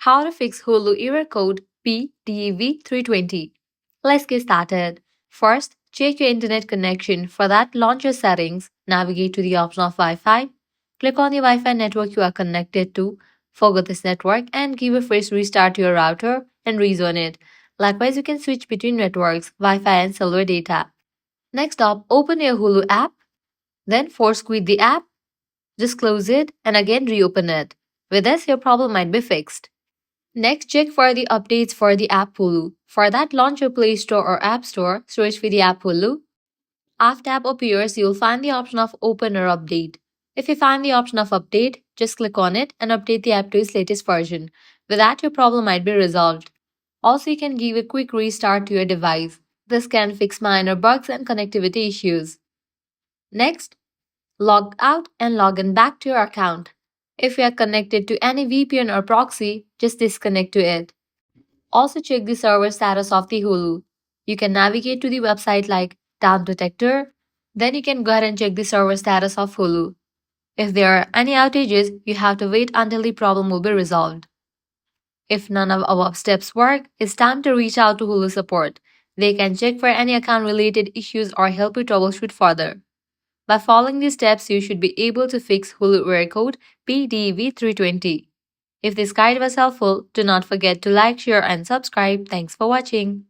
How to fix Hulu Error Code P-DEV320. Let's get started. First, check your internet connection. For that, launch your settings, navigate to the option of Wi-Fi, click on the Wi-Fi network you are connected to, forget this network, and give a fresh restart to your router and rezone it. Likewise, you can switch between networks, Wi-Fi and cellular data. Next up, open your Hulu app, then force quit the app, just close it and again reopen it. With this, your problem might be fixed. Next, check for the updates for the app Hulu. For that, launch your Play Store or App Store, search for the app Hulu. After app appears, you'll find the option of Open or Update. If you find the option of Update, just click on it and update the app to its latest version. With that, your problem might be resolved. Also, you can give a quick restart to your device. This can fix minor bugs and connectivity issues. Next, log out and log in back to your account. If you are connected to any VPN or proxy, just disconnect to it. Also check the server status of the Hulu. You can navigate to the website like Down Detector. Then you can go ahead and check the server status of Hulu. If there are any outages, you have to wait until the problem will be resolved. If none of above steps work, it's time to reach out to Hulu support. They can check for any account-related issues or help you troubleshoot further. By following these steps, you should be able to fix Hulu Error Code P-DEV320. If this guide was helpful, do not forget to like, share, and subscribe. Thanks for watching.